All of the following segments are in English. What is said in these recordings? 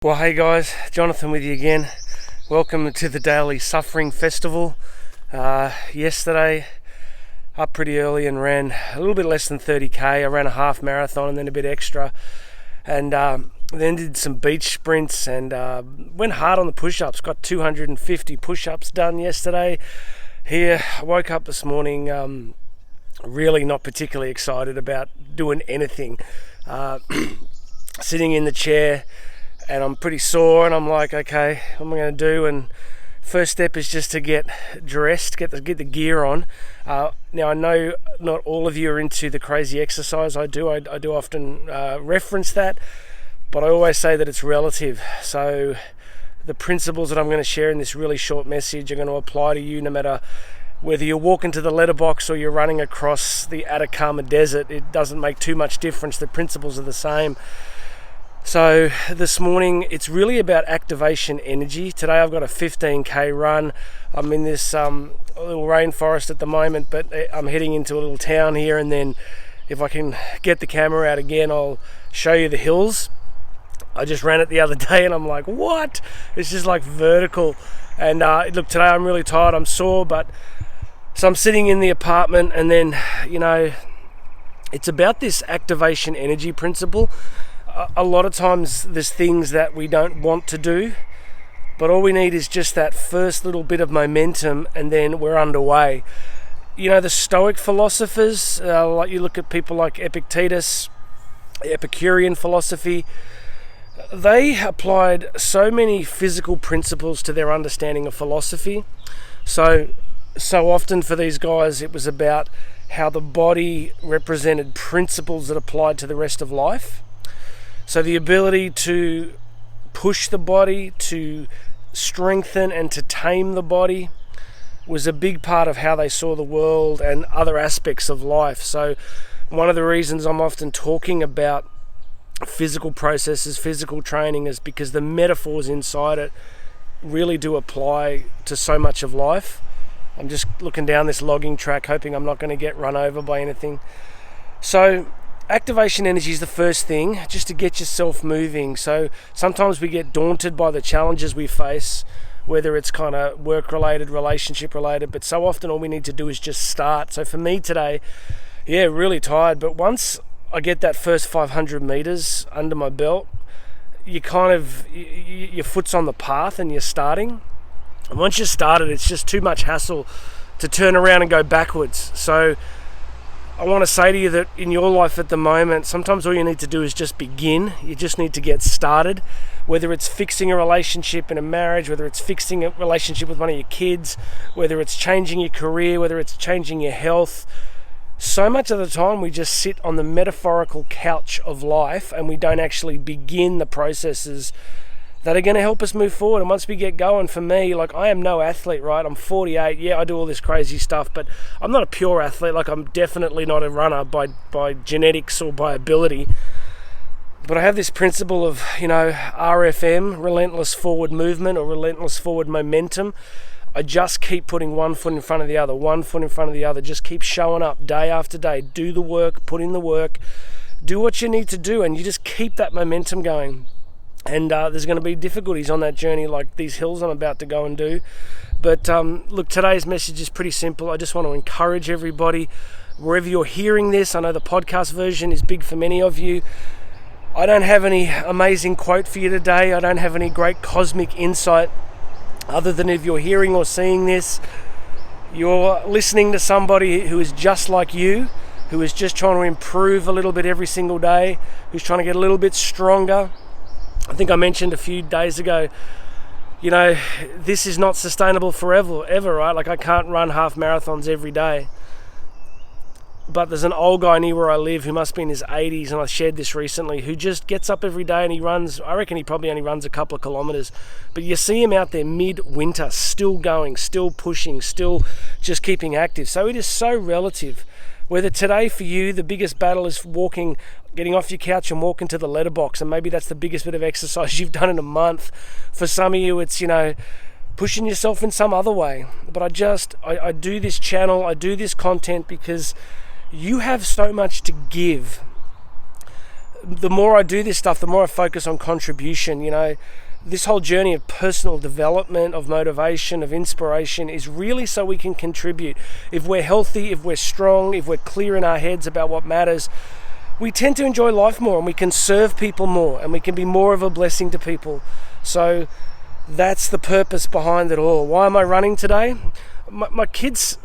Well, hey guys, Jonathan with you again. Welcome to the Daily Suffering Festival. Yesterday, up pretty early and ran a little bit less than 30k. I ran a half marathon and then a bit extra, and then did some beach sprints and went hard on the push-ups. Got 250 push-ups done yesterday. Here, I woke up this morning really not particularly excited about doing anything. Sitting in the chair, and I'm pretty sore, and I'm like, okay, what am I going to do? And first step is just to get dressed, get the gear on. Now I know not all of you are into the crazy exercise I do. I do often reference that, but I always say that it's relative. So the principles that I'm going to share in this really short message are going to apply to you no matter whether you're walking to the letterbox or you're running across the Atacama Desert. It doesn't make too much difference. The principles are the same. So this morning, it's really about activation energy. Today I've got a 15k run. I'm in this little rainforest at the moment, but I'm heading into a little town here, and then if I can get the camera out again, I'll show you the hills. I just ran it the other day and I'm like, what? It's just like vertical. And look, today I'm really tired, I'm sore, so I'm sitting in the apartment, and then, it's about this activation energy principle. A lot of times there's things that we don't want to do, but all we need is just that first little bit of momentum, and then we're underway. The Stoic philosophers, like you look at people like Epictetus, Epicurean philosophy, they applied so many physical principles to their understanding of philosophy. So often for these guys it was about how the body represented principles that applied to the rest of life. So the ability to push the body, to strengthen and to tame the body was a big part of how they saw the world and other aspects of life. So one of the reasons I'm often talking about physical processes, physical training, is because the metaphors inside it really do apply to so much of life. I'm just looking down this logging track, hoping I'm not going to get run over by anything. So activation energy is the first thing, just to get yourself moving. So sometimes we get daunted by the challenges we face, whether it's kind of work-related, relationship-related, but so often all we need to do is just start. So for me today, really tired, but once I get that first 500 meters under my belt, your foot's on the path and you're starting. And once you're started, it's just too much hassle to turn around and go backwards. So I want to say to you that in your life at the moment, sometimes all you need to do is just begin. You just need to get started. Whether it's fixing a relationship in a marriage, whether it's fixing a relationship with one of your kids, whether it's changing your career, whether it's changing your health. So much of the time we just sit on the metaphorical couch of life and we don't actually begin the processes that are going to help us move forward. And once we get going, for me, like, I am no athlete, right? I'm 48. Yeah, I do all this crazy stuff, but I'm not a pure athlete. Like, I'm definitely not a runner by genetics or by ability. But I have this principle of, RFM, Relentless Forward Movement, or Relentless Forward Momentum. I just keep putting one foot in front of the other, one foot in front of the other. Just keep showing up day after day. Do the work, put in the work, do what you need to do, and you just keep that momentum going. And there's going to be difficulties on that journey, like these hills I'm about to go and do. But look, today's message is pretty simple. I just want to encourage everybody, wherever you're hearing this. I know the podcast version is big for many of you. I don't have any amazing quote for you today. I don't have any great cosmic insight, other than if you're hearing or seeing this, you're listening to somebody who is just like you, who is just trying to improve a little bit every single day, who's trying to get a little bit stronger. I think I mentioned a few days ago, this is not sustainable forever, right? Like, I can't run half marathons every day. But there's an old guy near where I live who must be in his 80s, and I shared this recently, who just gets up every day and he runs. I reckon he probably only runs a couple of kilometres. But you see him out there mid-winter, still going, still pushing, still just keeping active. So it is so relative. Whether today for you, the biggest battle is getting off your couch and walking to the letterbox, and maybe that's the biggest bit of exercise you've done in a month. For some of you, it's, pushing yourself in some other way. But I do this channel, I do this content because you have so much to give. the more I do this stuff, the more I focus on contribution. This whole journey of personal development, of motivation, of inspiration is really so we can contribute. If we're healthy, if we're strong, if we're clear in our heads about what matters, we tend to enjoy life more, and we can serve people more, and we can be more of a blessing to people. So that's the purpose behind it all. Why am I running today? My kids,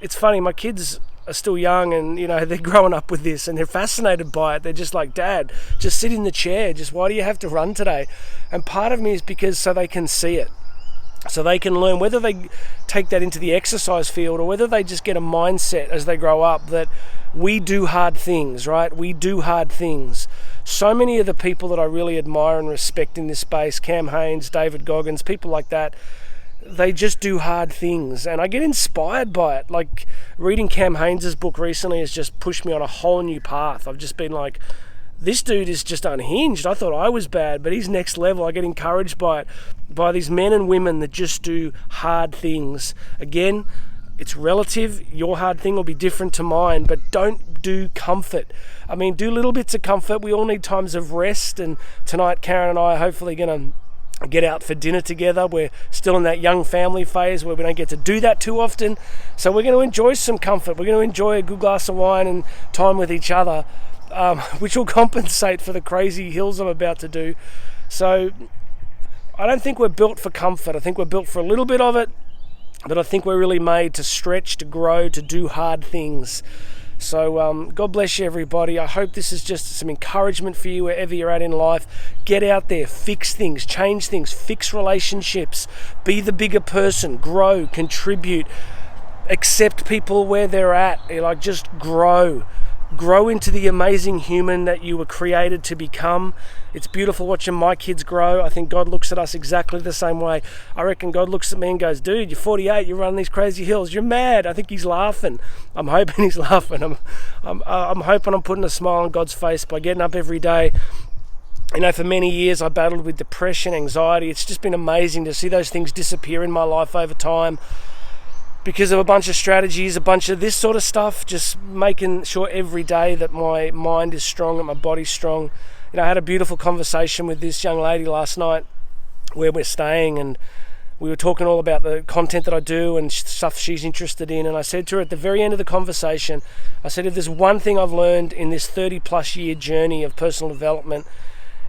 it's funny, my kids are still young, and they're growing up with this, and they're fascinated by it. They're just like, Dad, just sit in the chair, just why do you have to run today? And part of me is because so they can see it, so they can learn, whether they take that into the exercise field or whether they just get a mindset as they grow up that we do hard things, right? We do hard things. So many of the people that I really admire and respect in this space, Cam Haines, David Goggins, people like that, they just do hard things, and I get inspired by it. Like reading Cam Haines' book recently has just pushed me on a whole new path. I've just been like, this dude is just unhinged. I thought I was bad, but he's next level. I get encouraged by it, by these men and women that just do hard things. Again, it's relative. Your hard thing will be different to mine, but don't do comfort. I mean, do little bits of comfort. We all need times of rest, and tonight Karen and I are hopefully going to get out for dinner together. We're still in that young family phase where we don't get to do that too often, so we're going to enjoy some comfort. We're going to enjoy a good glass of wine and time with each other, which will compensate for the crazy hills I'm about to do. So I don't think we're built for comfort. I think we're built for a little bit of it, but I think we're really made to stretch, to grow, to do hard things. So God bless you, everybody. I hope this is just some encouragement for you wherever you're at in life. Get out there, fix things, change things, fix relationships, be the bigger person, grow, contribute, accept people where they're at. Just grow into the amazing human that you were created to become. It's beautiful watching my kids grow. I think God looks at us exactly the same way. I reckon God looks at me and goes, dude, you're 48, you're running these crazy hills, you're mad. I think he's laughing. I'm hoping he's laughing. I'm hoping I'm putting a smile on God's face by getting up every day. For many years I battled with depression, anxiety. It's just been amazing to see those things disappear in my life over time, because of a bunch of strategies, a bunch of this sort of stuff, just making sure every day that my mind is strong and my body's strong. I had a beautiful conversation with this young lady last night where we're staying, and we were talking all about the content that I do and stuff she's interested in. And I said to her at the very end of the conversation, I said, if there's one thing I've learned in this 30 plus year journey of personal development,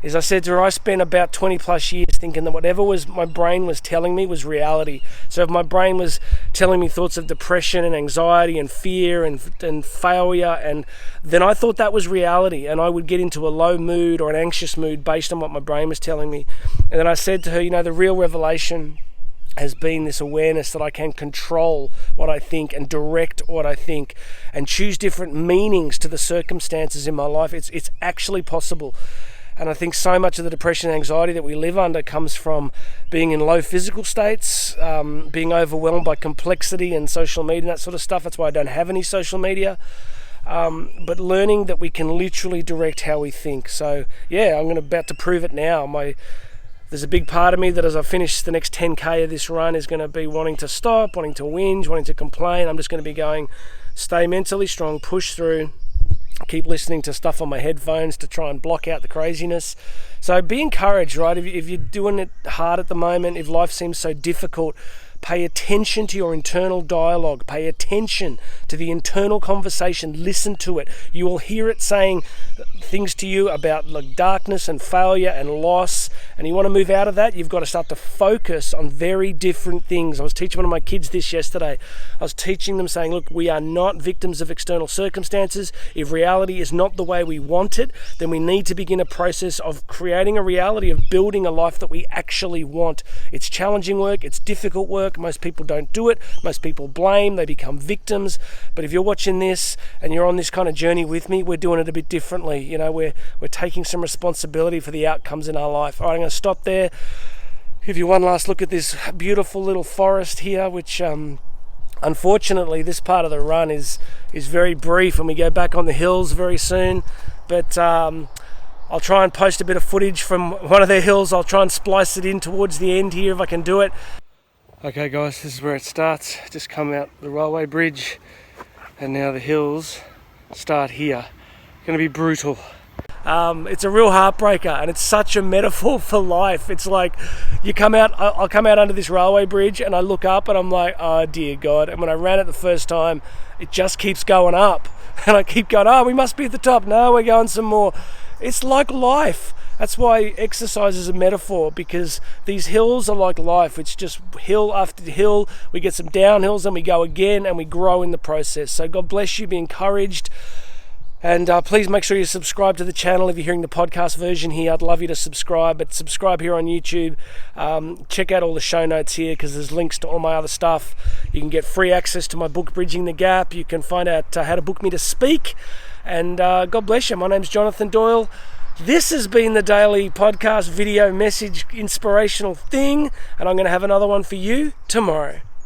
is I said to her, I spent about 20 plus years thinking that whatever was my brain was telling me was reality. So if my brain was telling me thoughts of depression and anxiety and fear and failure, and then I thought that was reality, and I would get into a low mood or an anxious mood based on what my brain was telling me. And then I said to her, the real revelation has been this awareness that I can control what I think and direct what I think and choose different meanings to the circumstances in my life. It's actually possible. And I think so much of the depression and anxiety that we live under comes from being in low physical states, being overwhelmed by complexity and social media and that sort of stuff. That's why I don't have any social media. But learning that we can literally direct how we think. So yeah, I'm about to prove it now. There's a big part of me that as I finish the next 10K of this run is going to be wanting to stop, wanting to whinge, wanting to complain. I'm just going to be going, stay mentally strong, push through. Keep listening to stuff on my headphones to try and block out the craziness. So be encouraged, right? If you're doing it hard at the moment, if life seems so difficult, pay attention to your internal dialogue. Pay attention to the internal conversation. Listen to it. You will hear it saying things to you about darkness and failure and loss. And you want to move out of that, you've got to start to focus on very different things. I was teaching one of my kids this yesterday. I was teaching them saying, look, we are not victims of external circumstances. If reality is not the way we want it, then we need to begin a process of creating a reality, of building a life that we actually want. It's challenging work. It's difficult work. Most people don't do it. Most people blame. They become victims. But if you're watching this and you're on this kind of journey with me, we're doing it a bit differently. We're taking some responsibility for the outcomes in our life. All right, I'm going to stop there. Give you one last look at this beautiful little forest here, which unfortunately this part of the run is very brief, and we go back on the hills very soon. But I'll try and post a bit of footage from one of the hills. I'll try and splice it in towards the end here if I can do it. Okay guys, this is where it starts. Just come out the railway bridge, and now the hills start here. Going to be brutal. It's a real heartbreaker, and it's such a metaphor for life. It's like I'll come out under this railway bridge and I look up and I'm like, oh dear God. And when I ran it the first time, it just keeps going up. And I keep going, oh, we must be at the top. No, we're going some more. It's like life. That's why exercise is a metaphor, because these hills are like life. It's just hill after hill. We get some downhills and we go again and we grow in the process. So God bless you. Be encouraged. And please make sure you subscribe to the channel. If you're hearing the podcast version here, I'd love you to subscribe. But subscribe here on YouTube. Check out all the show notes here, because there's links to all my other stuff. You can get free access to my book, Bridging the Gap. You can find out how to book me to speak. And God bless you. My name's Jonathan Doyle. This has been the daily podcast video message inspirational thing. And I'm going to have another one for you tomorrow.